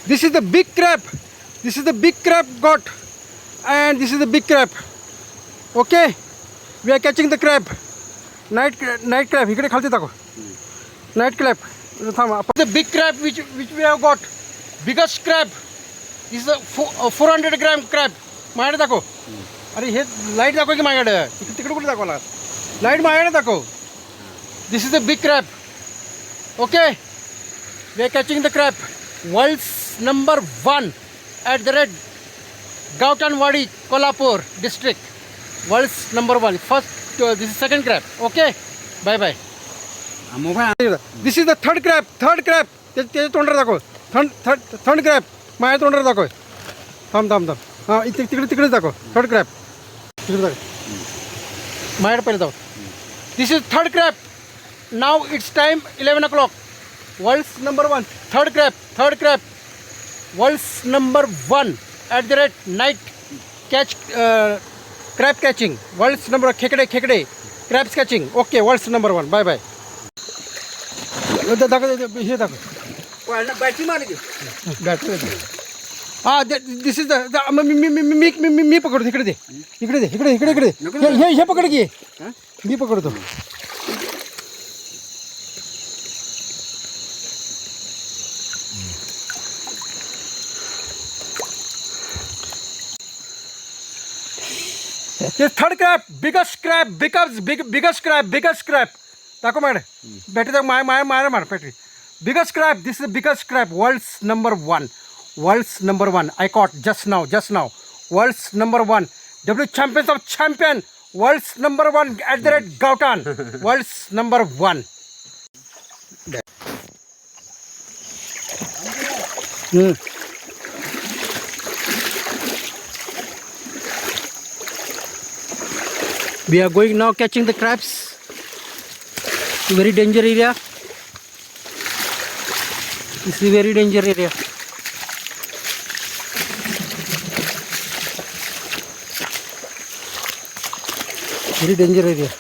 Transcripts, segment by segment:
This is the big crab. This is the big crab got, and this is the big crab. Okay, we are catching the crab. Night crab. इकडे खालती दाखव. Night crab. The big crab which we have got. Biggest crab. This is a 400 gram crab. माझ्याकडे दाखव. अरे हे light दाखव की माझ्याकडे. तिकडे कुठे दाखवला? लाईट माझ्याकडे दाखव. This is the big crab. Okay, we are catching the crab. World's number 1 at the red Gautanwadi, Kolhapur district. World's number 1. First, this is second crab. Okay, bye bye. This is the third crab. Third crab. त्याच्या तोंडावर दाखव. Third crab. माझ्या तोंडावर दाखव. थांब. हां तिकडे दाखव. Third crab. तिकडे दाखव. माझ्याकडे पहिले दाखव. This is third crab. Now it's time 11 o'clock. World's number 1. Third crab. World's number 1 at the rate night catch crab catching. World's number खेकडे crabs catching. Okay, world's number 1. Bye bye. हे दाखव. Battery मारली की battery. हां दिस is the मी पकडतो. इकडे दे. हे पकड की. मी पकडतो. This third crab, biggest crab. दाखव माझ्याकडे. बॅटरी दाखव. मार battery. Biggest crab. This is the biggest crab. World's number 1. I caught just now. World's number 1. W champions of champion. World's number 1 at the red Gautan. World's number 1. We are going now catching the crabs. Very danger area. This is very danger area. Very danger area.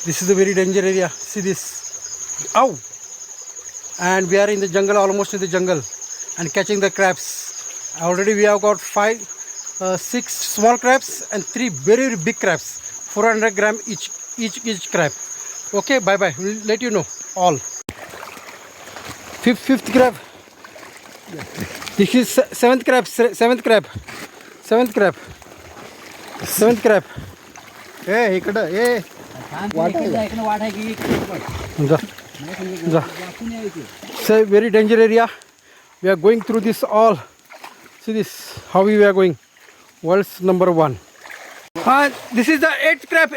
This is a very danger area. See this. Ow! And we are in the jungle, almost in the jungle, and catching the crabs. Already we have got 6 small crabs and 3 very, very big crabs. 400 gram each crab. Okay, bye bye. We'll let you know all. Fifth crab. This is seventh crab. Hey, इकडं ए वाट आहे की जा. Say very danger area. We are going through this all. See this, how we are going. World's number 1. This is the eighth crab.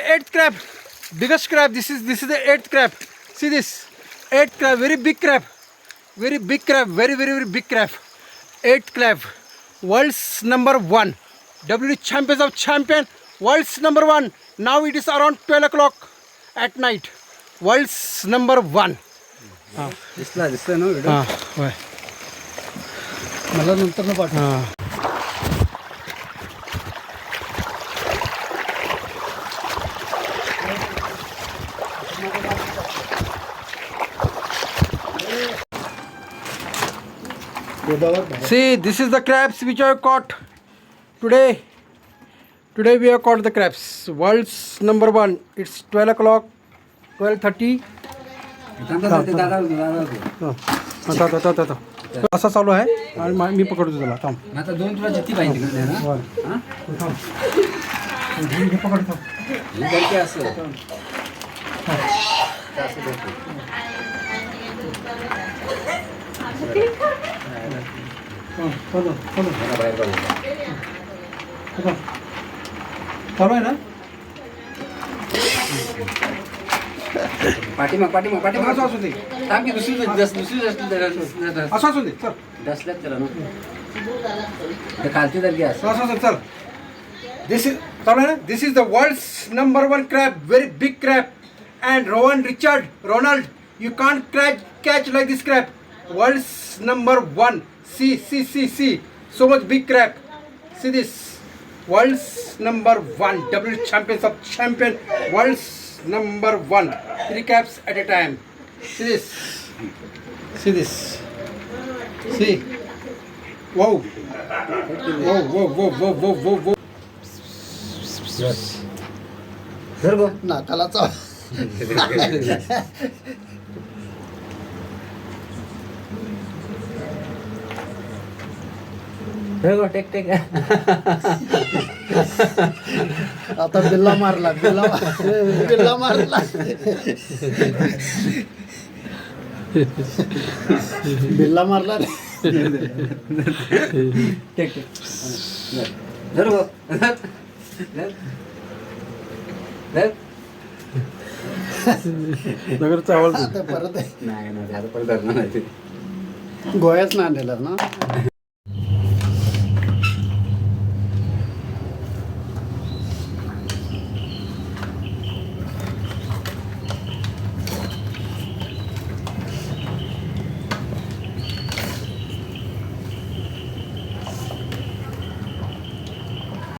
Biggest crab. This is the 8th crab. See this, 8th crab. Very big crab. Very, very big crab. 8th crab. World's number 1. W champions of champion. World's number 1. Now it is around 12 o'clock at night. World's number 1. दिसला ना video. होय. मला नंतर न पाठव. See, this is the crabs which I have caught today. Today we have caught the crabs. World's number 1. It's 12 o'clock, 12:30. असा चालू आहे आणि मी पकडतो तुला. थांब आता 2 तुला जिती पाहिजे ना. पकडतो. चालू आहे ना. पाठीमाग असं असू दे. थांब की दुसरी असं असू दे. चल दसल्यात त्याला ना ते खालती तर घ्या. असं चल. This is चालू आहे ना. This is the world's number 1 crab. Very big crab. And Ronald, you can't catch like this crab. World's number 1. See. So much big crab. See this. World's number one. WWE champions of champion. World's number one. 3 caps at a time. See this. See this. See. Wow. Whoa, whoa, whoa, whoa, whoa, whoa, whoa. धर गो नाकाला चाव धर go take take आता बिल्ला मारला बिल्ला मारला बिल्ला मारला रे. टेक टेक धर गो धर धर नगर चावल आता परत नाही नाही आता परत धरणार नाही ते गोव्याच ना आणलेला ना